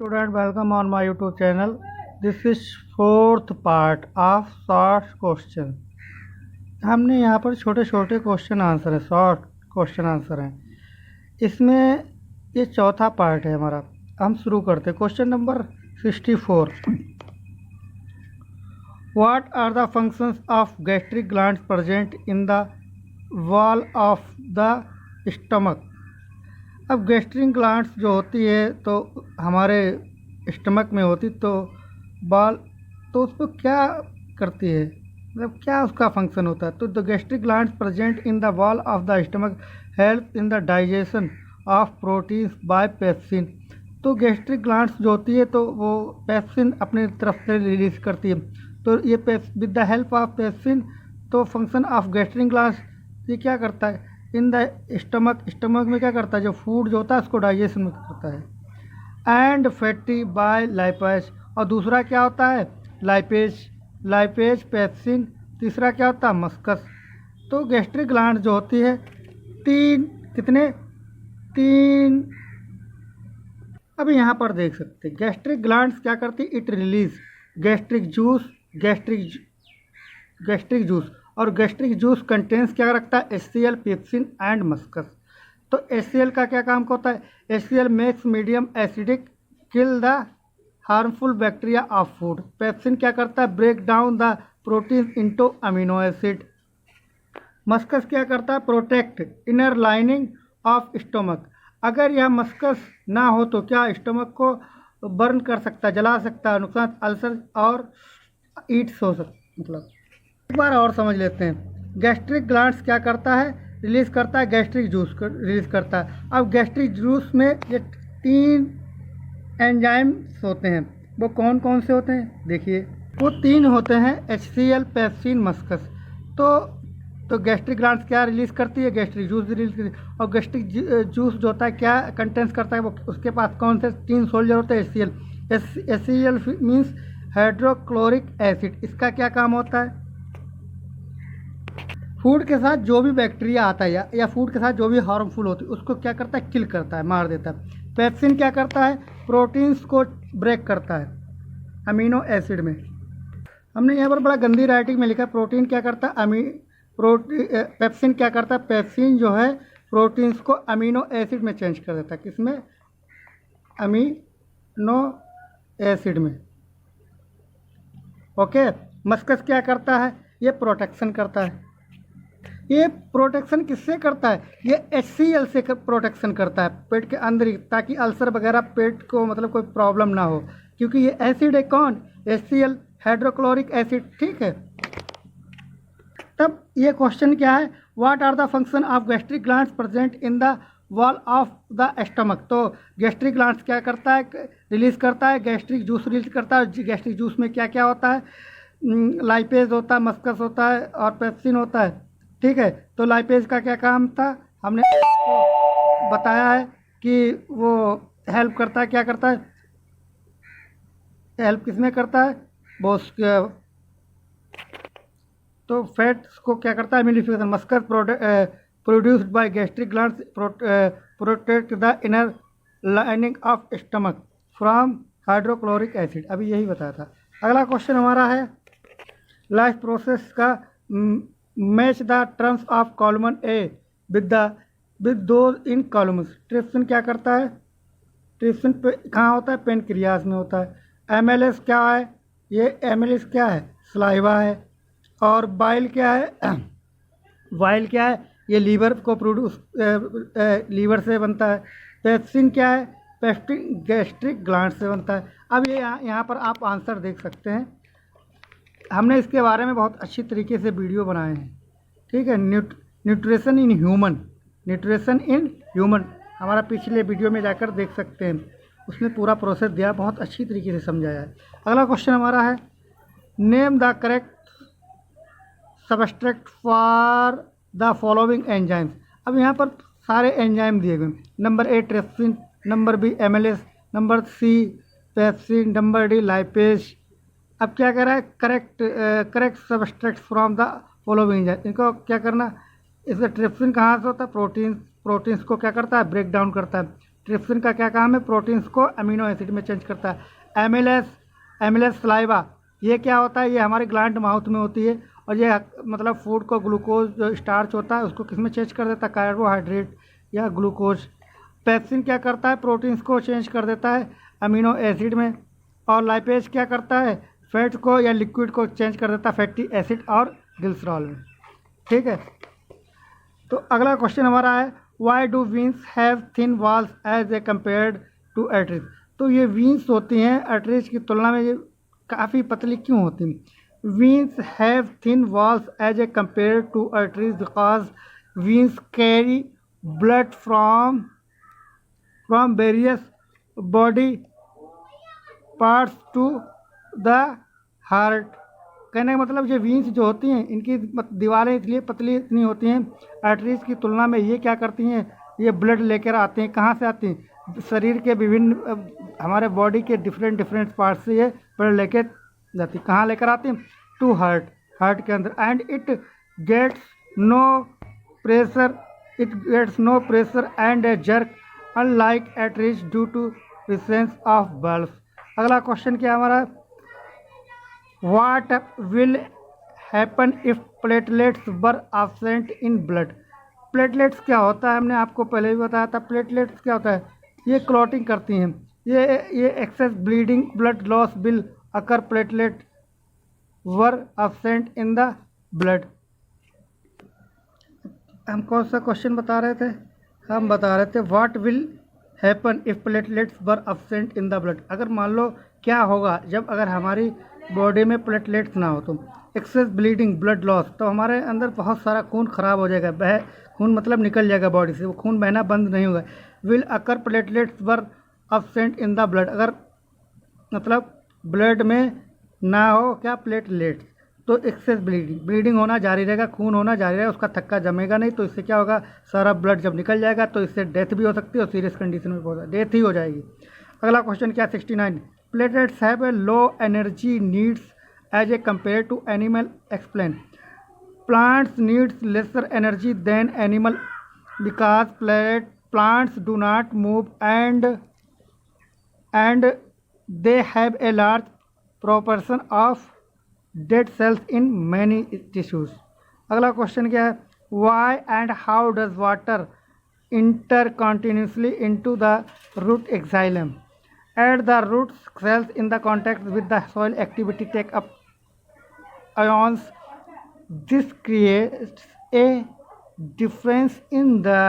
Student, welcome on my YouTube channel. This is fourth part of short question. हमने यहाँ पर छोटे छोटे क्वेश्चन आंसर है, शॉर्ट क्वेश्चन आंसर हैं। इसमें ये चौथा पार्ट है हमारा। हम शुरू करते हैं। Question number 64। What are the functions of gastric glands present in the wall of the stomach? अब गैस्ट्रिक ग्लैंड्स जो होती है तो हमारे स्टमक में होती तो बाल तो उसको क्या करती है, मतलब क्या उसका फंक्शन होता है। तो the gastric glands present in the wall of the stomach help in the digestion of proteins by pepsin. तो गैस्ट्रिक ग्लैंड्स जो होती है तो वो पेप्सिन अपनी तरफ से रिलीज करती है। तो ये with the help of pepsin, तो फंक्शन ऑफ गैस्ट्रिक ग्लैंड्स ये क्या करता है इन द स्टमक में क्या करता है, जो फूड जो होता है उसको डाइजेशन में करता है। एंड फैटी बाय लाइपेज, और दूसरा क्या होता है लाइपेज पेप्सिन, तीसरा क्या होता है मस्कस। तो गैस्ट्रिक ग्लैंड जो होती है तीन अभी यहाँ पर देख सकते हैं। गैस्ट्रिक ग्लैंड्स क्या करती है, इट रिलीज गैस्ट्रिक जूस और गैस्ट्रिक जूस कंटेंस क्या रखता है HCl, पेप्सिन एंड मस्कस। तो HCl का क्या काम होता है, HCl makes medium acidic, kill the harmful bacteria of food. Pepsin क्या करता है, break down the protein into amino acid. Mucus क्या करता है, protect inner lining of stomach. अगर यह मस्कस ना हो तो क्या स्टमक को बर्न कर सकता है, जला सकता है, नुकसान अल्सर और ईट्स हो सकता। मतलब एक बार और समझ लेते हैं। गैस्ट्रिक ग्लैंड्स क्या करता है, रिलीज करता है गैस्ट्रिक जूस को रिलीज करता है। अब गैस्ट्रिक जूस में ये 3 एंजाइम्स होते हैं, वो कौन कौन से होते हैं देखिए। वो 3 होते हैं HCl, पेप्सिन, मस्कस। तो गैस्ट्रिक ग्लैंड्स क्या रिलीज करती है, गैस्ट्रिक जूस रिलीज करती है। और गैस्ट्रिक जूस जो होता है क्या कंटेंस करता है, वो उसके पास कौन से 3 सोल्जर होते हैं HCl मीन्स हाइड्रोक्लोरिक एसिड। इसका क्या काम होता है, फूड के साथ जो भी बैक्टीरिया आता है या फूड के साथ जो भी हार्मफुल होती है उसको क्या करता है, किल करता है, मार देता है। पेप्सिन क्या करता है, प्रोटीन्स को ब्रेक करता है अमीनो एसिड में। हमने यहाँ पर बड़ा गंदी राइटिंग में लिखा है, प्रोटीन क्या करता है पेप्सिन क्या करता है, पेप्सिन जो है प्रोटीन्स को अमीनो एसिड में चेंज कर देता है। किसमें, अमीनो एसिड में। ओके। मस्कस क्या करता है, ये प्रोटेक्शन करता है। ये प्रोटेक्शन किससे करता है, ये HCl से प्रोटेक्शन करता है पेट के अंदर ही, ताकि अल्सर वगैरह पेट को मतलब कोई प्रॉब्लम ना हो, क्योंकि ये एसिड है कौन, HCl हाइड्रोक्लोरिक एसिड। ठीक है। तब ये क्वेश्चन क्या है, what are the function of gastric glands present in the wall of the stomach. तो गैस्ट्रिक ग्लैंड्स क्या करता है, रिलीज करता है गैस्ट्रिक जूस रिलीज करता है। गैस्ट्रिक जूस में क्या क्या होता है, लाइपेज होता है, मस्कस होता है और पेप्सिन होता है। ठीक है। तो लाइपेज का क्या काम था, हमने बताया है कि वो हेल्प करता है, क्या करता है, हेल्प किसमें करता है, वो तो फैट्स को क्या करता है, emulsification. Mucus produced by gastric glands protect the inner lining of stomach from hydrochloric acid. अभी यही बताया था। अगला क्वेश्चन हमारा है लाइफ प्रोसेस का, match the terms of column A with those in columns. Trypsin क्या करता है, ट्रिप्सिन कहाँ होता है, पेनक्रियाज में होता है। MLS क्या है, ये MLS क्या है, सलाइवा है। और बाइल क्या है, वाइल क्या है, ये लीवर को प्रोड्यूस लीवर से बनता है। पेप्सिन क्या है, पेप्सिन गैस्ट्रिक ग्लैंड से बनता है। अब ये यहाँ पर आप आंसर देख सकते हैं, हमने इसके बारे में बहुत अच्छी तरीके से वीडियो बनाए हैं। ठीक है। न्यूट्रिशन इन ह्यूमन हमारा पिछले वीडियो में जाकर देख सकते हैं, उसमें पूरा प्रोसेस दिया, बहुत अच्छी तरीके से समझाया है। अगला क्वेश्चन हमारा है, name the correct substrate for the following enzymes. अब यहाँ पर सारे एंजाइम दिए गए। Number A trypsin, number B MLS, number C pepsin, number D lipase. अब क्या कह रहा है, correct substrates from the following enzyme. इनको क्या करना, इसका ट्रिप्सिन कहाँ से होता है, प्रोटीन्स को क्या करता है, ब्रेक डाउन करता है। ट्रिप्सिन का क्या काम है, प्रोटीन्स को अमीनो एसिड में चेंज करता है। एमिलेस सलाइवा, ये क्या होता है, ये हमारे ग्लैंड माउथ में होती है और ये मतलब फूड को ग्लूकोज जो स्टार्च होता है उसको किस में चेंज कर देता है, कार्बोहाइड्रेट या ग्लूकोज। पेप्सिन क्या करता है, प्रोटीन्स को चेंज कर देता है अमीनो एसिड में। और लाइपेज क्या करता है, फैट को या लिक्विड को चेंज कर देता है फैटी एसिड और ग्लिसरॉल में। ठीक है, तो अगला क्वेश्चन हमारा है why do veins have thin walls as a compared to arteries. तो ये वीन्स होती हैं आर्टरीज की तुलना में ये काफ़ी पतली क्यों होती हैं। Veins have thin walls as a compared to arteries because veins carry blood from various body parts to the heart. कहने का मतलब ये वीन्स जो होती हैं इनकी दीवारें इसलिए पतली इतनी होती हैं आर्टरीज की तुलना में, ये क्या करती हैं, ये ब्लड लेकर आते हैं। कहाँ से आती हैं, शरीर के विभिन्न हमारे बॉडी के डिफरेंट पार्ट से ये ब्लड लेकर जाती। कहाँ लेकर आती हैं, टू हार्ट के अंदर। And it gets no pressure and a jerk unlike arteries due to presence of bulb. अगला क्वेश्चन क्या हमारा, What will happen if platelets were absent in blood? Platelets क्या होता है, हमने आपको पहले भी बताया था। प्लेटलेट्स क्या होता है, ये क्लॉटिंग करती हैं, ये excess bleeding blood loss will occur platelet were absent in the blood. हम कौन सा क्वेश्चन बता रहे थे, हम बता रहे थे what will happen if platelets were absent in the blood. अगर मान लो क्या होगा जब अगर हमारी बॉडी में प्लेटलेट्स ना हो तो एक्सेस ब्लीडिंग ब्लड लॉस, तो हमारे अंदर बहुत सारा खून ख़राब हो जाएगा, खून मतलब निकल जाएगा बॉडी से, वो खून बहना बंद नहीं होगा। Will occur platelets were absent in the blood, अगर मतलब ब्लड में ना हो क्या प्लेटलेट्स तो एक्सेस ब्लीडिंग होना जारी रहेगा, खून होना जारी रहेगा, उसका थक्का जमेगा नहीं, तो इससे क्या होगा, सारा ब्लड जब निकल जाएगा तो इससे डेथ भी हो सकती है और सीरियस कंडीशन में बहुत डेथ ही हो जाएगी। अगला क्वेश्चन क्या 69, platelets have a low energy needs as a compare to animal, explain. Plants needs lesser energy than animal because plants do not move and they have a large proportion of dead cells in many tissues. अगला question क्या है, why and how does water enter continuously into the root xylem at the root cells in the contact with the soil activity take up ions. This creates a difference in the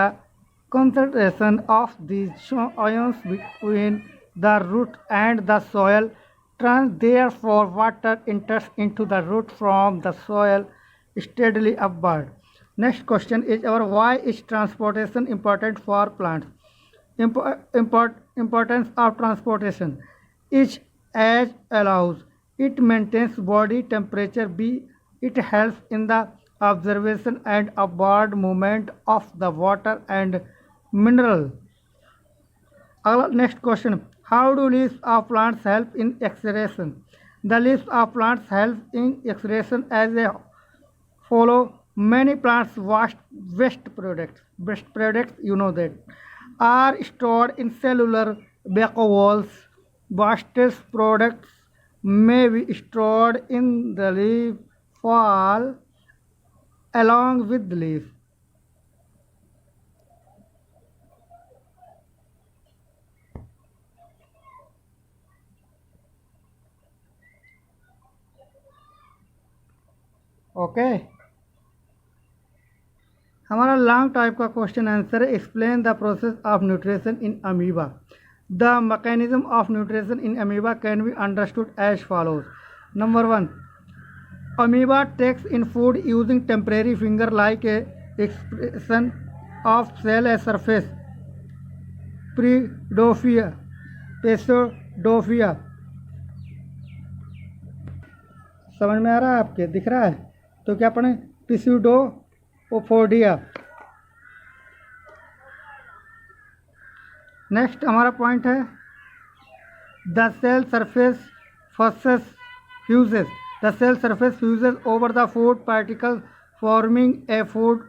concentration of these ions between the root and the soil. Therefore water enters into the root from the soil steadily upward. Next question is our why is transportation important for plants? Importance of transportation is as allows it maintains body temperature, b it helps in the observation and upward movement of the water and mineral. Next question, how do leaves of plants help in exhalation? The leaves of plants help in exhalation as a follow. Many plants waste products you know that are stored in cellular vacuoles. Waste products may be stored in the leaf fall along with the leaf. Okay. हमारा long type का question answer है explain the process of nutrition in amoeba. The mechanism of nutrition in amoeba can be understood as follows. Number 1, amoeba takes in food using temporary finger like a expression of cell a surface pseudopodia. समझ में आ रहा है आपके, दिख रहा है तो क्या पढ़ें, पिस्यूडोफोडिया। नेक्स्ट हमारा पॉइंट है the cell surface fuses over the food particle forming a food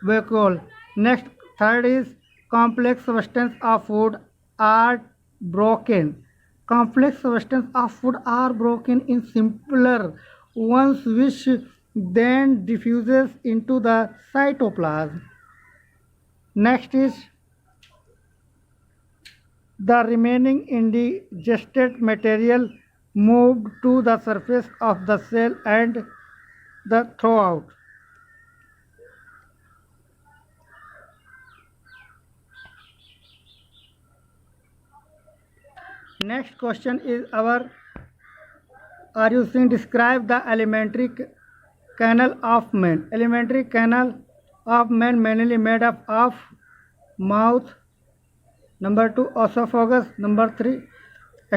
vacuole. Next third is complex substance of food are broken. Complex substance of food are broken in simpler ones, which then diffuses into the cytoplasm. Next is the remaining indigested material moved to the surface of the cell and the throughout. Next question is our, are you seeing, describe the alimentary canal of man. Alimentary canal of man mainly made up of mouth, number 2 esophagus, number 3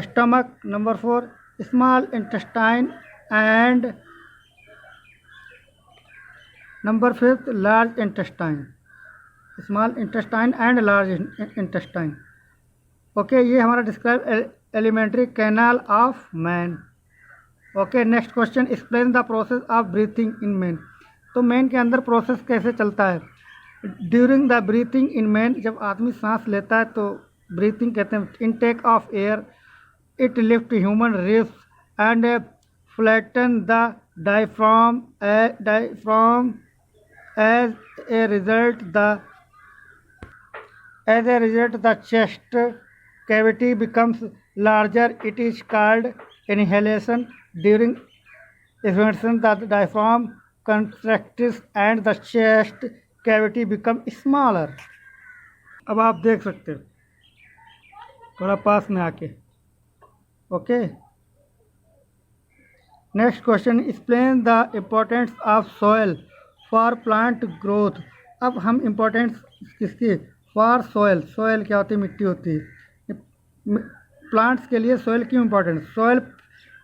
stomach, number 4 small intestine, and number 5 large intestine. Small intestine and large intestine. Okay, ये हमारा describe alimentary canal of man. Okay, next question, explain the process of breathing in man. तो man के अंदर process कैसे चलता है. During the breathing in man, जब आदमी सांस लेता है तो ब्रीथिंग कहते हैं. Intake of air, it lift human ribs and flatten the diaphragm as a result the chest cavity becomes larger. It is called inhalation. During expansion the diaphragm contracts and the chest cavity becomes smaller. अब आप देख सकते हो थोड़ा पास में आके. Okay, next question, explain the importance of soil for plant growth. अब हम इम्पोर्टेंस किसकी, फॉर सॉइल. सॉइल क्या होती है, मिट्टी होती है. प्लांट्स के लिए सॉइल क्यों important. Soil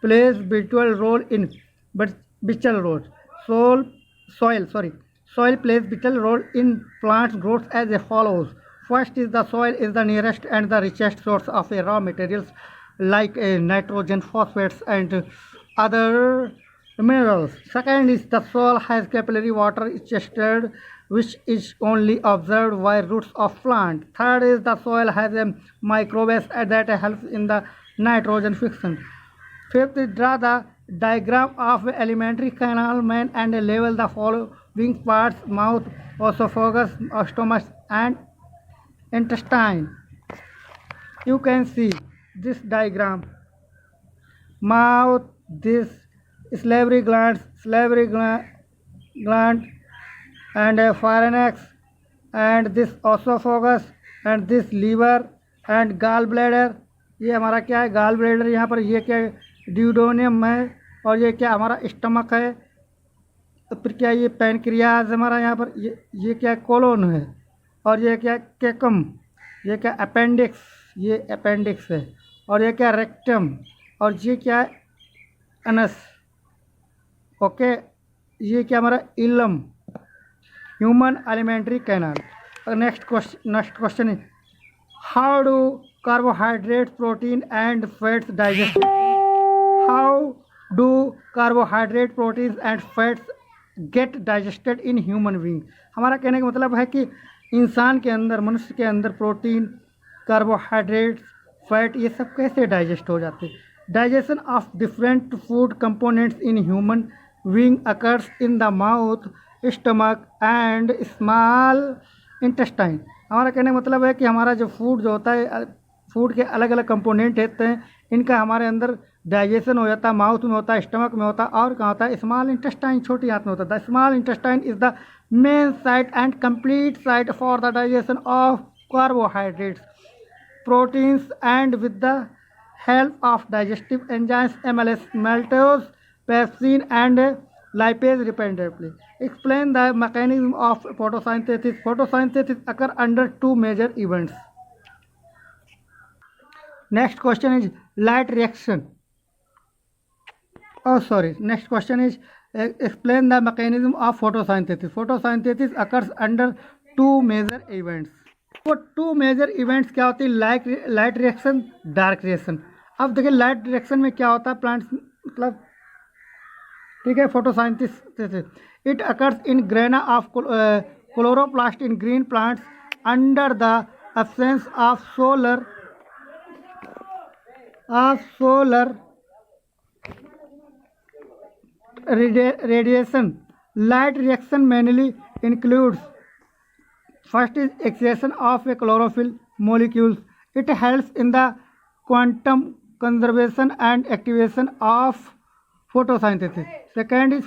plays vital role in vital role soil plays vital role in plants growth as a follows. First is the soil is the nearest and the richest source of a raw materials like nitrogen, phosphates and other minerals. Second is the soil has capillary water chested, which is only observed by roots of plant. Third is the soil has a microbes that helps in the nitrogen fixation. Fifth is draw the diagram of alimentary canal man and label the following parts: mouth, esophagus, stomach, and intestine. You can see this diagram. Mouth, this salivary gland and pharynx, and this esophagus, and this liver and gallbladder. ये हमारा क्या है, gall bladder. यहाँ पर ये क्या है, ड्यूडोनियम है. और ये क्या हमारा स्टमक है. तो फिर क्या ये पैनक्रियाज हमारा यहाँ पर, ये क्या कोलोन है. और ये क्या केकम, ये क्या अपेंडिक्स, ये अपेंडिक्स है. और ये क्या रेक्टम, और ये क्या है अनस. ओके, ये क्या हमारा ileum. Human alimentary canal. Next question is, how do carbohydrates, protein and fats digest. How do carbohydrate, protein and fats get digested in human being. हमारा कहने का मतलब है कि इंसान के अंदर, मनुष्य के अंदर प्रोटीन, कार्बोहाइड्रेट्स, फैट, ये सब कैसे डाइजेस्ट हो जाते हैं. Digestion of different food components in human being occurs in the mouth, stomach and small intestine. हमारा कहने का मतलब है कि हमारा जो फूड जो होता है, फूड के अलग अलग कंपोनेंट होते हैं, इनका हमारे अंदर डाइजेशन हो जाता है. माउथ में होता है, स्टमक में होता है, और कहाँ होता है, स्मॉल इंटेस्टाइन, छोटी आंत में होता है. The small intestine is the main site and complete site for the digestion of carbohydrates, proteins and with the help of digestive enzymes MLS, maltose, pepsin and lipase respectively. Explain the mechanism of photosynthesis. Photosynthesis occur under two major events. Next question is light reaction. Next question is explain the mechanism of photosynthesis. Photosynthesis occurs under two major events. वो to major events क्या होती है, light reaction, dark reaction. अब देखिए light reaction में क्या होता है, प्लांट्स मतलब ठीक है, photosynthesis. It occurs in grana of chloroplast in green plants under the absence of solar radiation. Light reaction mainly includes: first is excitation of a chlorophyll molecules. It helps in the quantum conservation and activation of photosynthesis. Second is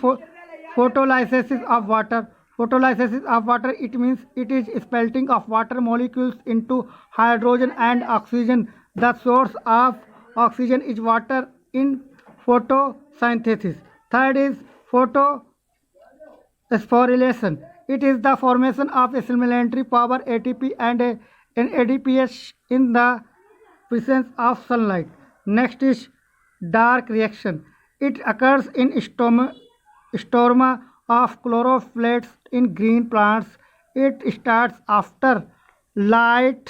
photolysis of water. Photolysis of water, it means it is spalting of water molecules into hydrogen and oxygen. The source of oxygen is water in photosynthesis. Third is photosphorylation. It is the formation of a supplementary power ATP and an ADPS in the presence of sunlight. Next is dark reaction. It occurs in stroma of chloroplasts in green plants. It starts after light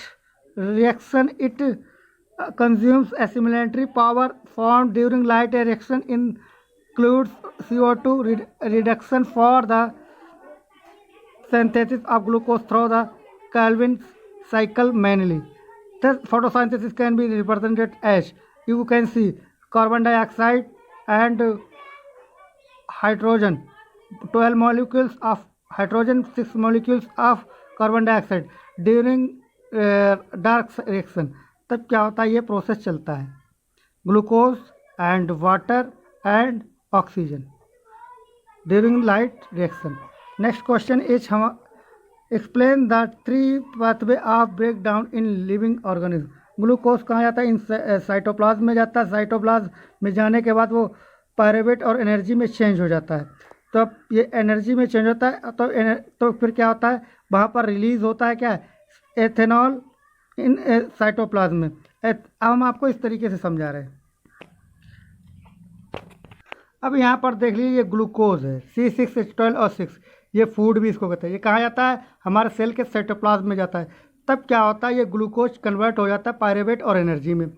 reaction. It consumes a supplementary power formed during light reaction, includes CO2 reduction for the synthesis of glucose through the Calvin cycle mainly. Thus, photosynthesis can be represented as, you can see, carbon dioxide and hydrogen, 12 molecules of hydrogen, 6 molecules of carbon dioxide during dark reaction. तब क्या होता है, ये process चलता है, glucose and water and oxygen during light reaction. Next question is हम explain the 3 pathway of break down in living organism. Glucose कहाँ जाता है, इन साइटोप्लाज्म में जाता है. साइटोप्लाज्म में जाने के बाद वो पायरुवेट और एनर्जी में चेंज हो जाता है. तो अब ये एनर्जी में चेंज होता है तो फिर क्या होता है, वहाँ पर रिलीज होता है क्या, एथेनॉल इन साइटोप्लाज्म में. अब हम आपको इस तरीके से समझा रहे हैं. अब यहाँ पर देख लीजिए, ये ग्लूकोज है, C6H12 और 6, ये फूड भी इसको कहते हैं. ये कहाँ जाता है, हमारे सेल के साइटोप्लाज्म में जाता है. तब क्या होता है, ये ग्लूकोज कन्वर्ट हो जाता है पायरुवेट और एनर्जी में.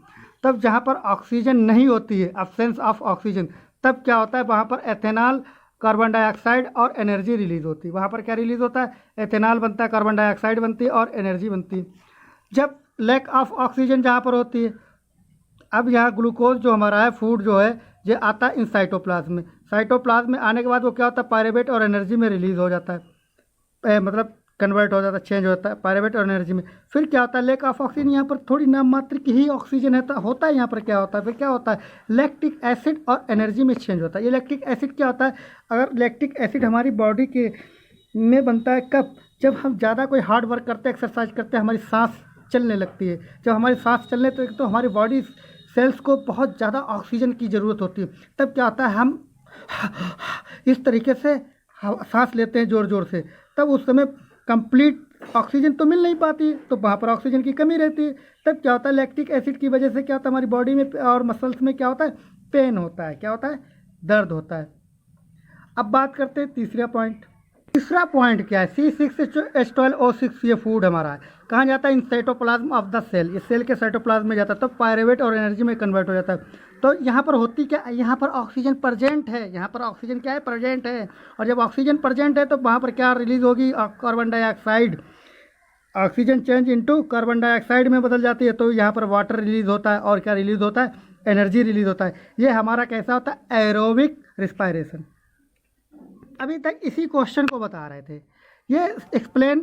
तब जहाँ पर ऑक्सीजन नहीं होती है, एब्सेंस ऑफ ऑक्सीजन, तब क्या होता है, वहाँ पर एथेनॉल, कार्बन डाइऑक्साइड और एनर्जी रिलीज होती है. वहाँ पर क्या रिलीज होता है, एथेनॉल बनता है, कार्बन डाइऑक्साइड बनती है और एनर्जी बनती है. जब लैक ऑफ ऑक्सीजन जहाँ पर होती है, अब यहाँ ग्लूकोज जो हमारा है, फूड जो है, ये आता है इन साइटोप्लाज्म में. साइटोप्लाज्म में आने के बाद वो क्या होता है, पायरुवेट और एनर्जी में रिलीज हो जाता है, मतलब कन्वर्ट हो जाता है, चेंज होता है पायरुवेट और एनर्जी में. फिर क्या होता है, लैक ऑफ ऑक्सीजन, यहाँ पर थोड़ी नाम मात्र की ही ऑक्सीजन होता है. यहाँ पर क्या होता है, फिर क्या होता है, लैक्टिक एसिड और एनर्जी में चेंज होता है. ये लैक्टिक एसिड क्या होता है, अगर लैक्टिक एसिड हमारी बॉडी के में बनता है कब, जब हम ज़्यादा कोई हार्ड वर्क करते हैं, एक्सरसाइज करते हैं, हमारी सांस चलने लगती है. जब हमारी सांस चलने तो हमारी बॉडी सेल्स को बहुत ज़्यादा ऑक्सीजन की ज़रूरत होती है. तब क्या होता है, हम इस तरीके से सांस लेते हैं ज़ोर ज़ोर से. तब उस समय कंप्लीट ऑक्सीजन तो मिल नहीं पाती है, तो वहाँ पर ऑक्सीजन की कमी रहती है. तब क्या होता है, लैक्टिक एसिड की वजह से क्या होता है, हमारी बॉडी में और मसल्स में क्या होता है, पेन होता है. क्या होता है, दर्द होता है. अब बात करते हैं तीसरा पॉइंट. तीसरा पॉइंट क्या है, C6H12O6, ये फूड हमारा है, कहाँ जाता है, in cytoplasm of the cell. ये सेल के साइटोप्लाज्म में जाता है, तो पायरुवेट और एनर्जी में कन्वर्ट हो जाता है. तो यहाँ पर होती क्या, यहाँ पर ऑक्सीजन प्रेजेंट है, यहाँ पर ऑक्सीजन क्या है, प्रेजेंट है. और जब ऑक्सीजन प्रेजेंट है तो वहाँ पर क्या रिलीज होगी, carbon dioxide. Oxygen change into carbon dioxide में बदल जाती है, तो यहाँ पर वाटर रिलीज होता है. और क्या रिलीज होता है, एनर्जी रिलीज होता है. ये हमारा कैसा होता है, एरोबिक रिस्पायरेशन. अभी तक इसी क्वेश्चन को बता रहे थे. ये एक्सप्लेन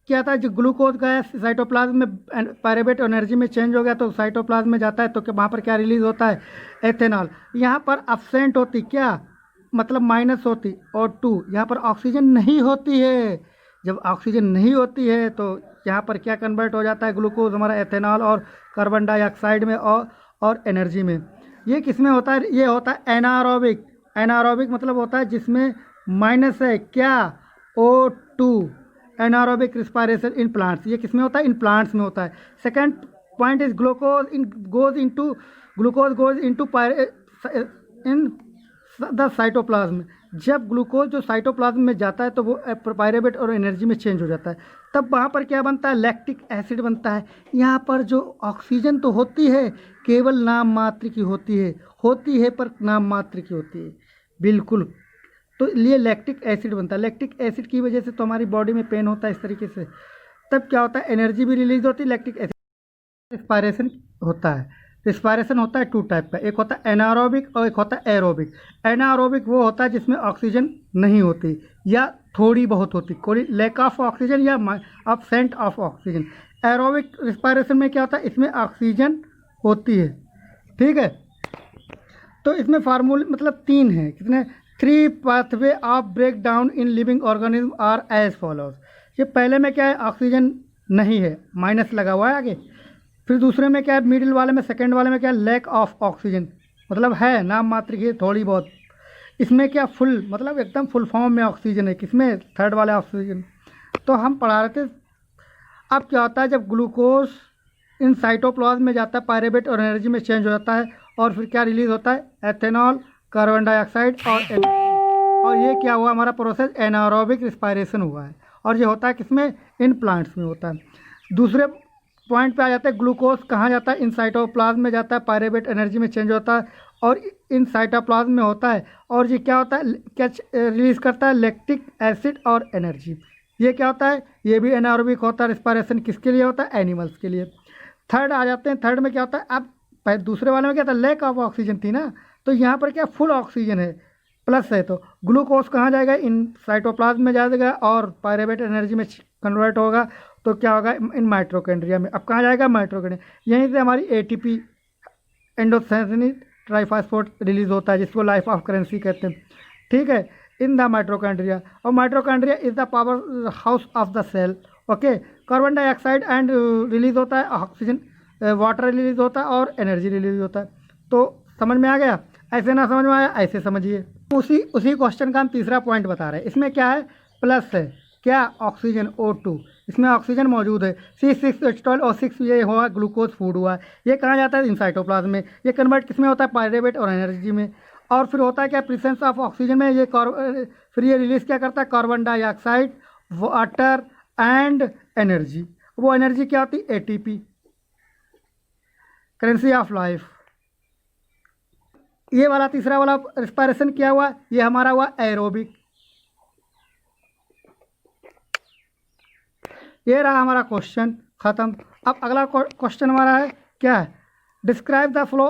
किया था, जो ग्लूकोज गया साइटोप्लाज्म में, पायरुवेट एनर्जी में चेंज हो गया तो साइटोप्लाज्म में जाता है, तो वहाँ पर क्या रिलीज होता है, एथेनॉल. यहाँ पर अब्सेंट होती, क्या मतलब माइनस होती, और 2 यहाँ पर ऑक्सीजन नहीं होती है. जब ऑक्सीजन नहीं होती है तो यहाँ पर क्या कन्वर्ट हो जाता है, ग्लूकोज हमारा एथेनॉल और कार्बन डाइऑक्साइड में और एनर्जी में. ये किस में होता है, ये होता है एनारोबिक. एनारोबिक मतलब होता है जिसमें माइनस है, क्या, O2, anaerobic respiration in plants. ये किस में होता है, इन प्लांट्स में होता है. Second point is glucose goes into in the cytoplasm. जब ग्लूकोज जो साइटोप्लाज्म में जाता है तो वो पायरुवेट और एनर्जी में चेंज हो जाता है. तब वहाँ पर क्या बनता है, लैक्टिक एसिड बनता है. यहाँ पर जो ऑक्सीजन तो होती है, केवल नाम मात्र की होती है पर नाम मात्र की होती है, बिल्कुल. तो लिए लैक्टिक एसिड बनता है. लैक्टिक एसिड की वजह से तो हमारी बॉडी में पेन होता है इस तरीके से. तब क्या होता है, एनर्जी भी रिलीज होती है, इलेक्ट्रिक एसिड रिस्पायरेशन होता है। रिस्पायरेशन होता है 2 टाइप का, एक होता है एनारोबिक और एक होता है एरोबिक। एनारोबिक वो होता है जिसमें ऑक्सीजन नहीं होती या थोड़ी बहुत होती, कोई लैक ऑफ ऑक्सीजन या absent of oxygen. Aerobic respiration में क्या होता है, इसमें ऑक्सीजन होती है, ठीक है। तो इसमें फार्मूले मतलब 3 है, कितने, 3 pathway of break down in living organism are as follows. ये पहले में क्या है, ऑक्सीजन नहीं है, माइनस लगा हुआ है आगे। फिर दूसरे में क्या है, मिडिल वाले में, सेकंड वाले में क्या है, लैक ऑफ ऑक्सीजन, मतलब है नाम मात्र की थोड़ी बहुत। इसमें क्या फुल, मतलब एकदम फुल फॉर्म में ऑक्सीजन है, किसमें, थर्ड वाले ऑक्सीजन। तो हम पढ़ा रहे थे। अब क्या होता है, जब ग्लूकोज इन साइटोप्लाज्म में जाता है, पायरेट और एनर्जी में चेंज हो जाता है, और फिर क्या रिलीज होता है, एथेनॉल, कार्बन डाइऑक्साइड और एनर्जी। और ये क्या हुआ, हमारा प्रोसेस एनारोबिक रिस्पायरेशन हुआ है, और ये होता है किसमें, इन प्लांट्स में होता है। दूसरे पॉइंट पे आ जाता है, ग्लूकोज कहाँ जाता है, इन साइटोप्लाज्म में जाता है, पायरेट एनर्जी में चेंज होता है और इन साइटोप्लाज्म में होता है, और ये क्या होता है, क्या रिलीज करता है, लैक्टिक एसिड और एनर्जी। ये क्या होता है, ये भी एनारोबिक होता है रिस्पायरेशन, किसके लिए होता है, एनिमल्स के लिए। थर्ड आ जाते हैं, थर्ड में क्या होता है, अब दूसरे वाले में क्या था, लैक ऑफ ऑक्सीजन थी ना, तो यहाँ पर क्या फुल ऑक्सीजन है, प्लस है, तो ग्लूकोज कहाँ जाएगा, इन साइटोप्लाज्म में जाएगा और पायरेट एनर्जी में कन्वर्ट होगा, तो क्या होगा, इन माइटोकॉन्ड्रिया में। अब कहाँ जाएगा, माइटोकॉन्ड्रिया, यहीं से हमारी एटीपी, एंडोथेसिन ट्राइफॉस्फेट रिलीज होता है, जिसको लाइफ ऑफ करेंसी कहते हैं, ठीक है, इन द माइटोकॉन्ड्रिया। और mitochondria is the power house of the cell, okay. Carbon dioxide and release होता है, ऑक्सीजन, वाटर रिलीज होता है और एनर्जी रिलीज होता है। तो समझ में आ गया, ऐसे ना समझ में आया ऐसे समझिए। उसी क्वेश्चन का हम तीसरा पॉइंट बता रहे हैं। इसमें क्या है, प्लस है, क्या, ऑक्सीजन O2, इसमें ऑक्सीजन मौजूद है। C6H12O6 ये हुआ ग्लूकोज फूड हुआ, ये कहाँ जाता है, इन साइटोप्लाज्म में। ये कन्वर्ट किस में होता है, पायरेट और एनर्जी में। और फिर होता है क्या, प्रेजेंस ऑफ ऑक्सीजन में ये फिर ये रिलीज क्या करता है, carbon dioxide, water and energy. वो एनर्जी क्या होती है, ATP, करेंसी ऑफ लाइफ। ये वाला तीसरा वाला रिस्पायरेशन क्या हुआ, ये हमारा हुआ एरोबिक। ये रहा हमारा क्वेश्चन, खत्म। अब अगला क्वेश्चन हमारा है क्या है, describe the flow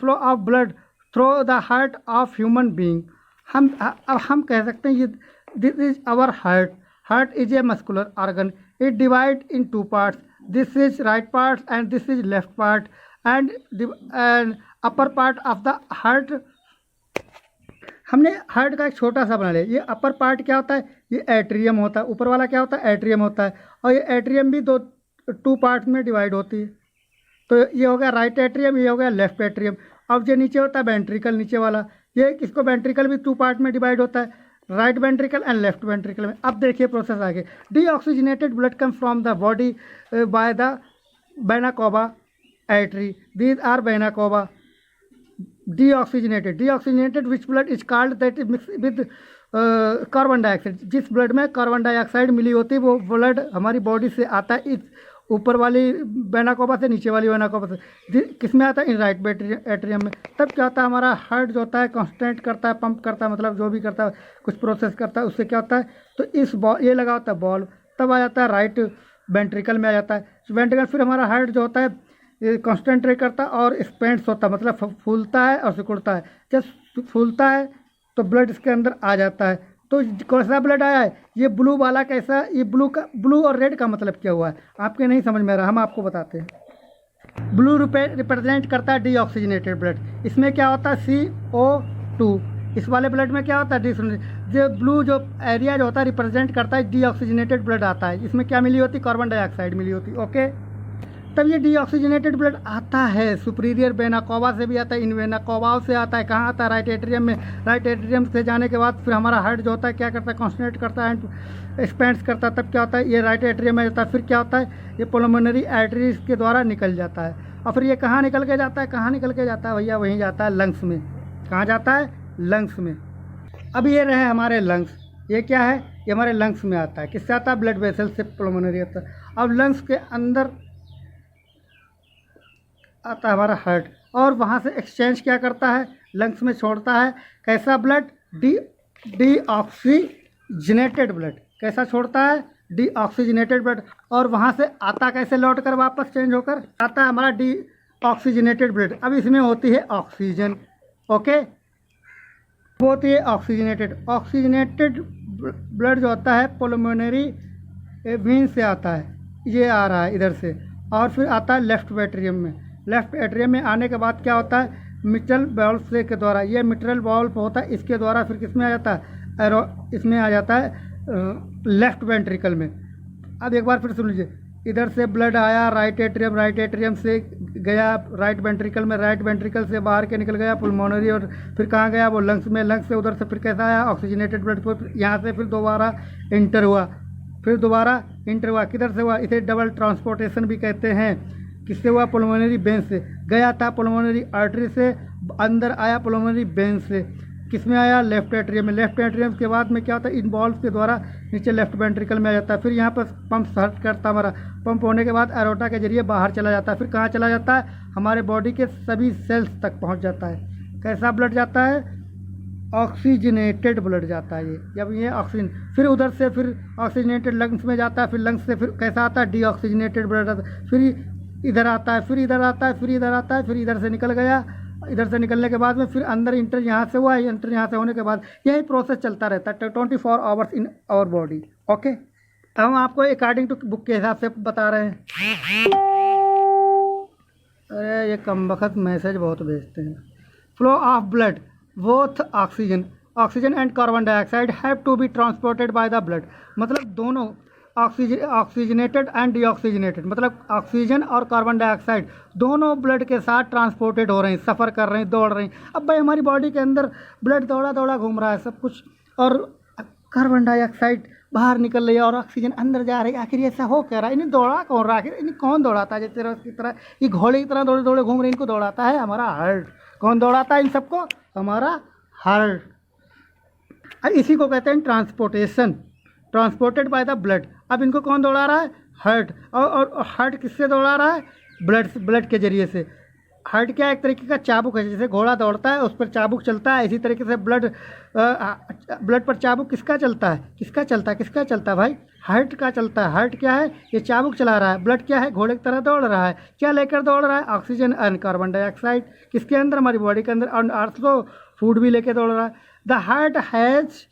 of blood through the heart of human being. अब हम कह सकते हैं, ये this is our heart. Heart is a muscular organ, it divide in 2 parts, this is right part and this is left part, and upper part of the heart. हमने heart का एक छोटा सा बना लिया। ये अपर पार्ट क्या होता है, ये एट्रियम होता है, ऊपर वाला क्या होता है, एट्रियम होता है, और ये एट्रियम भी 2 पार्ट्स में डिवाइड होती है। तो ये हो गया राइट एट्रियम, ये हो गया लेफ्ट एट्रियम। अब जो नीचे होता है वेंट्रिकल, नीचे वाला, ये इसको वेंट्रिकल भी 2 पार्ट में डिवाइड होता है, right ventricle and left ventricle में। अब देखिए प्रोसेस आगे, deoxygenated blood comes from the body by the vena artery. These are vena cava. Deoxygenated which blood is called that is mixed with carbon dioxide. जिस blood में carbon dioxide मिली होती है वो blood हमारी बॉडी से आता है, इस ऊपर वाली वेना कावा से, नीचे वाली वेना कावा से। किस में आता है, इन राइट एट्रियम में। तब क्या होता है, हमारा हार्ट जो होता है कॉन्स्टेंट करता है, पंप करता है, मतलब जो भी करता है कुछ प्रोसेस करता है, उससे क्या होता है, तो इस ये लगा होता है बॉल, तब आ जाता है राइट वेंट्रिकल में आ जाता है। वेंट्रिकल फिर हमारा हार्ट जो होता है ये कॉन्स्टेंट्रेट करता है और एक्सपेंड्स होता है, मतलब फूलता है और सिकुड़ता है। जब फूलता है तो ब्लड इसके अंदर आ जाता है। तो कैसा ब्लड आया है, ये ब्लू वाला कैसा, ये ब्लू और रेड का मतलब क्या हुआ है आपके नहीं समझ में आ रहा, हम आपको बताते हैं। ब्लू रिप्रेजेंट करता है डीऑक्सीजनेटेड ब्लड। इसमें क्या होता है CO2, इस वाले ब्लड में क्या होता है जो ब्लू जो एरिया जो होता है रिप्रेजेंट करता है डीऑक्सीजनेटेड ब्लड आता है। इसमें क्या मिली होती, कार्बन डाइऑक्साइड मिली होती, ओके। तब ये डीऑक्सीजनेटेड ब्लड आता है सुपीरियर वेना कावा से भी आता है, इन वेना कावाओं से आता है, कहाँ आता है, राइट एट्रियम में। राइट एट्रियम से जाने के बाद फिर हमारा हार्ट जो होता है क्या करता है, कॉन्सनट्रेट करता है एंड एक्सपेंड्स करता है। तब क्या होता है, ये राइट एट्रियम में जाता है। फिर क्या होता है, ये पुल्मोनरी आर्टरीज के द्वारा निकल जाता है, और फिर ये कहाँ निकल के जाता है, कहाँ निकल के जाता है भैया, वहीं जाता है लंग्स में। कहाँ जाता है, लंग्स में। अब ये रहे हमारे लंग्स, ये क्या है, ये हमारे लंग्स में आता है। किससे आता है, ब्लड वेसल से पुल्मोनरी आता है। अब लंग्स के अंदर आता है हमारा हार्ट, और वहाँ से एक्सचेंज क्या करता है, लंग्स में छोड़ता है। कैसा ब्लड, डीऑक्सीजनेटेड ब्लड। कैसा छोड़ता है, डीऑक्सीजनेटेड ब्लड, और वहाँ से आता कैसे लौट कर वापस चेंज होकर आता है हमारा डीऑक्सीजनेटेड ब्लड। अब इसमें होती है ऑक्सीजन, ओके, वो होती है ऑक्सीजनेटेड। ऑक्सीजनेटेड ब्लड जो होता है पुल्मोनरी वेन से आता है, ये आ रहा है इधर से, और फिर आता है लेफ्ट एट्रियम में। लेफ्ट एट्रियम में आने के बाद क्या होता है, मिट्रल वाल्व से के द्वारा, ये मिट्रल वाल्व होता है, इसके द्वारा फिर किस में आ जाता है, इसमें आ जाता है लेफ्ट वेंट्रिकल में। अब एक बार फिर सुन लीजिए, इधर से ब्लड आया राइट एट्रियम से गया राइट वेंट्रिकल में, राइट वेंट्रिकल से बाहर के निकल गया पुल्मोनरी, और फिर कहाँ गया वो लंग्स में, लंग्स से उधर से फिर कैसा आया ऑक्सीजनेटेड ब्लड, फिर यहाँ से फिर दोबारा इंटर हुआ, किधर से हुआ, इसे डबल ट्रांसपोर्टेशन भी कहते हैं। किससे हुआ, पुल्मोनरी वेन से, गया था पुल्मोनरी आर्टरी से, अंदर आया पुल्मोनरी वेन से, किस में आया, लेफ्ट एट्रियम में। लेफ्ट एट्रियम के बाद में क्या होता है, इन बॉल्व के द्वारा नीचे लेफ्ट वेंट्रिकल में आ जाता है, फिर यहाँ पर पंप सर्च करता है हमारा, पंप होने के बाद एरोटा के जरिए बाहर चला जाता है, फिर कहाँ चला जाता है, हमारे बॉडी के सभी सेल्स तक पहुँच जाता है। कैसा ब्लड जाता है, ऑक्सीजनेटेड ब्लड जाता है ये, जब ये ऑक्सीजन, फिर उधर से फिर ऑक्सीजनेटेड लंग्स में जाता है, फिर लंग्स से फिर कैसा आता है, डीऑक्सीजनेटेड ब्लड आता है, फिर इधर आता है, फिर इधर आता है, फिर इधर आता है, फिर इधर से निकल गया, इधर से निकलने के बाद में फिर अंदर इंटर यहाँ से हुआ, इंटर यहाँ से होने के बाद यही प्रोसेस चलता रहता है 24 hours in our body, okay. हम आपको अकॉर्डिंग टू बुक के हिसाब से बता रहे हैं। अरे ये कमबख्त मैसेज बहुत भेजते हैं। Flow of blood, both oxygen and carbon dioxide have to be transported by the blood, मतलब दोनों ऑक्सीजनेटेड एंड डीऑक्सीजनेटेड, मतलब ऑक्सीजन और कार्बन डाइऑक्साइड दोनों ब्लड के साथ ट्रांसपोर्टेड हो रहे हैं, सफ़र कर रहे हैं, दौड़ रहे हैं। अब भाई हमारी बॉडी के अंदर ब्लड दौड़ा दौड़ा घूम रहा है सब कुछ, और कार्बन डाइऑक्साइड बाहर निकल रही है और ऑक्सीजन अंदर जा रही है। आखिर ऐसा हो क्या रहा है, इन्हें दौड़ा कौन रहा है, आखिर इन्हें कौन दौड़ाता है, जैसे की तरह ये घोड़े की तरह दौड़े दौड़े घूम रहे हैं, इनको दौड़ाता है हमारा हार्ट। कौन दौड़ाता है इन सबको, हमारा हार्ट। इसी को कहते हैं transportation, transported by the blood. अब इनको कौन दौड़ा रहा है, हार्ट, और हार्ट किससे दौड़ा रहा है, ब्लड के जरिए से। हार्ट क्या एक तरीके का चाबुक है, जैसे घोड़ा दौड़ता है उस पर चाबुक चलता है, इसी तरीके से ब्लड पर चाबुक किसका चलता है भाई, हार्ट का चलता है। हार्ट क्या है, ये चाबुक चला रहा है, ब्लड क्या है, घोड़े की तरह दौड़ रहा है, क्या लेकर दौड़ रहा है, ऑक्सीजन एंड कार्बन डाइऑक्साइड, किसके अंदर, हमारी बॉडी के अंदर, और अर्थ को फूड भी लेके दौड़ रहा है। The heart has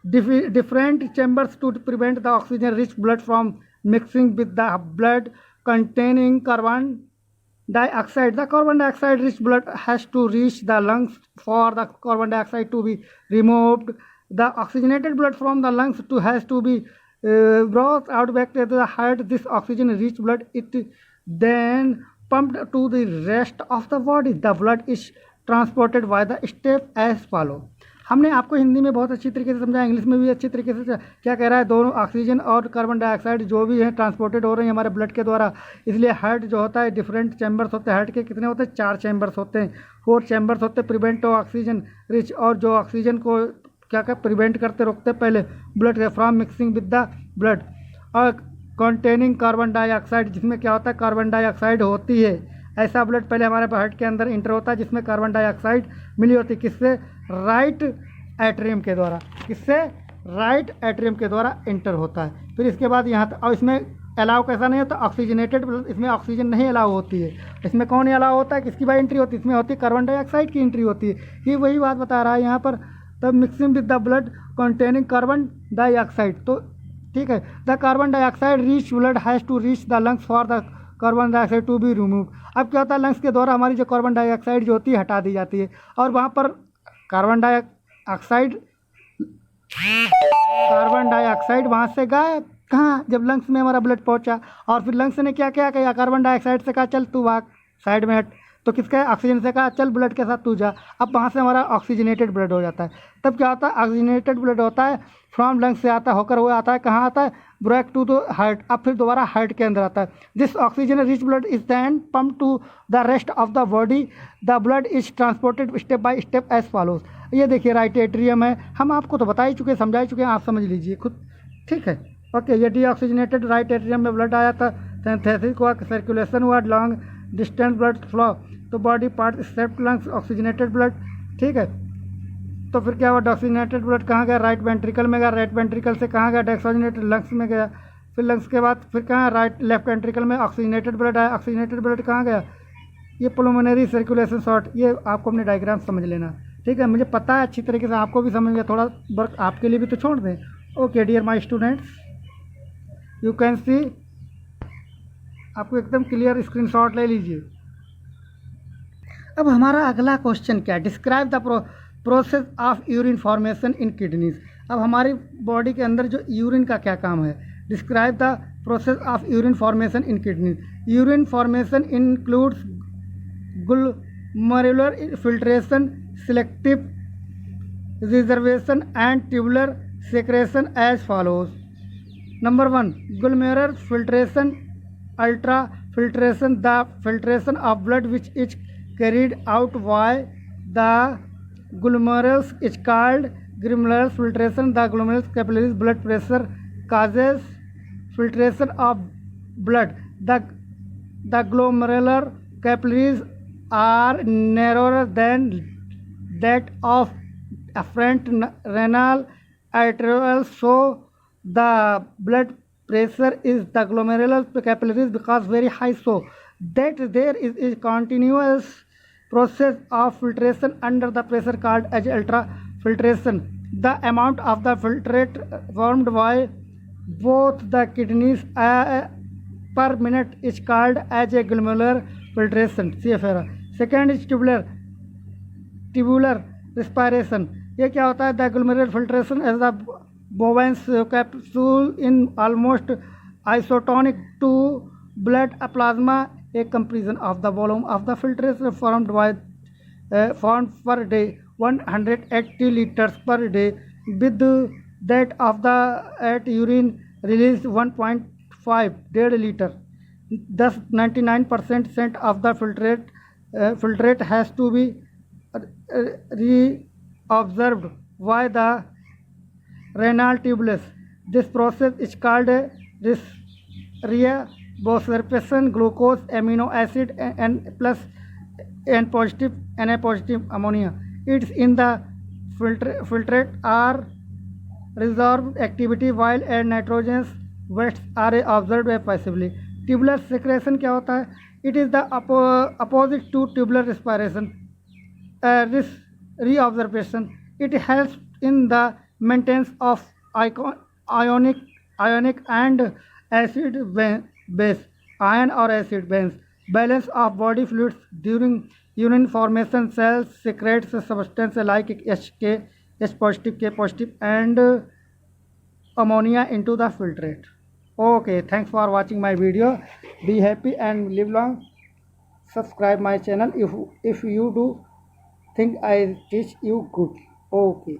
different chambers to prevent the oxygen rich blood from mixing with the blood containing carbon dioxide. The carbon dioxide rich blood has to reach the lungs for the carbon dioxide to be removed. The oxygenated blood from the lungs has to be brought out back to the heart. This oxygen rich blood it then pumped to the rest of the body. The blood is transported by the step as follow. हमने आपको हिंदी में बहुत अच्छी तरीके से समझा, English में भी अच्छी तरीके से क्या कह रहा है, दोनों ऑक्सीजन और कार्बन डाइऑक्साइड जो भी हैं ट्रांसपोर्टेड हो रहे हैं हमारे ब्लड के द्वारा। इसलिए हार्ट जो होता है डिफरेंट चैम्बर्स होते हैं, हार्ट के कितने होते हैं, 4 चैम्बर्स होते हैं, 4 चैम्बर्स होते हैं, प्रिवेंट ऑक्सीजन रिच, और जो ऑक्सीजन को क्या प्रिवेंट करते, रोकते पहले ब्लड के from mixing with the blood, और कंटेनिंग कार्बन डाइऑक्साइड, जिसमें क्या होता है, कार्बन डाइऑक्साइड होती है। ऐसा ब्लड पहले हमारे हार्ट के अंदर इंटर होता है जिसमें कार्बन डाइऑक्साइड मिली होती है, किससे, राइट एट्रियम के द्वारा, किससे, राइट एट्रियम के द्वारा इंटर होता है। फिर इसके बाद यहाँ और इसमें अलाउ कैसा नहीं होता, ऑक्सीजनेटेड, इसमें ऑक्सीजन नहीं अलाउ होती है। इसमें कौन अलाउ होता है, किसकी बाई एंट्री होती है, इसमें होती है कार्बन डाइऑक्साइड की एंट्री होती है। ये वही बात बता रहा है यहाँ पर, तब mixing with the blood containing carbon dioxide, तो ठीक है। The carbon dioxide rich blood has to reach the lungs for the carbon dioxide to be remove. अब क्या होता है, लंग्स के द्वारा हमारी जो कार्बन डाइऑक्साइड जो होती है हटा दी जाती है, और वहाँ पर कार्बन डाइऑक्साइड वहाँ से गायब, कहाँ, जब लंग्स में हमारा ब्लड पहुँचा, और फिर लंग्स ने क्या किया, कार्बन डाइऑक्साइड से कहा चल तू भाग साइड में हट, तो किसका, ऑक्सीजन से कहा चल ब्लड के साथ तू जा। अब वहाँ से हमारा ऑक्सीजनेटेड ब्लड हो जाता है। तब क्या होता है, ऑक्सीजनेटेड ब्लड होता है फ्रॉम लंग्स से आता होकर वो आता है कहाँ आता है, ब्रेक टू द हार्ट, अब फिर दोबारा हार्ट के अंदर आता है। This oxygen rich blood is then pump to the rest of the body. The blood is transported step by step as follows. ये देखिए राइट एट्रियम है, हम आपको तो बता ही चुके, समझा ही चुके हैं, आप समझ लीजिए खुद, ठीक है, ओके। ये डीऑक्सीजनेटेड राइट एट्रियम में ब्लड आया था, सिंथेसिस हुआ, सर्कुलेशन हुआ, लॉन्ग डिस्टेंस ब्लड फ्लो, तो body part except lungs oxygenated blood, ठीक है। तो फिर क्या हुआ, ऑक्सीजनेटेड ब्लड कहाँ गया, राइट वेंट्रिकल में गया, राइट वेंट्रिकल से कहाँ गया, डेक्सोजनेटेड लंग्स में गया, फिर लंग्स के बाद फिर कहाँ राइट लेफ्ट वेंट्रिकल में ऑक्सीजनेटेड ब्लड आया, ऑक्सीजनेटेड ब्लड कहाँ गया, ये पुल्मोनरी सर्कुलेशन शॉर्ट, ये आपको अपने डायग्राम समझ लेना, ठीक है। मुझे पता है अच्छी तरीके से, आपको भी समझ गया, थोड़ा वर्क आपके लिए भी तो छोड़ दें। Okay dear my students, you can see, आपको एकदम क्लियर स्क्रीनशॉट ले लीजिए। अब हमारा अगला क्वेश्चन क्या है, describe the process of urine formation in kidneys. अब हमारी बॉडी के अंदर जो यूरिन का क्या काम है, describe the process of urine formation in kidneys. Urine formation includes glomerular filtration, selective reservation and tubular secretion as follows. Number 1, glomerular filtration, ultrafiltration, the filtration of blood which is carried out by the glomerulus is called glomerular filtration. The glomerulus capillaries blood pressure causes filtration of blood. The glomerular capillaries are narrower than that of afferent renal arterioles, so the blood pressure is the glomerular capillaries because very high, so that there is a continuous process of filtration under the pressure called as ultrafiltration. The amount of the filtrate formed by both the kidneys per minute is called as a glomerular filtration, CFR. Second is tubular respiration. ये क्या होता है, the glomerular filtration as the bovine capsule in almost isotonic to blood plasma, a compression of the volume of the filtration formed per day 180 liters per day, with that of the urine released 1.5 liter. Thus 99% of the filtrate has to be reabsorbed by the renal tubulus. This process is called reabsorption. Glucose, amino acid, and plus Na positive ammonia, it's in the filtrate are resorbed activity, while nitrogenous wastes are absorbed passively. Tubular secretion क्या होता है, it is the opposite to tubular respiration reabsorption. It helps in the maintenance of ionic and acid base, ion और acid base, balance of body fluids during urine formation. Cells secretes substance like H positive, K positive and ammonia into the filtrate. Okay, thanks for watching my video. Be happy and live long. Subscribe my channel if you do think I teach you good. Okay.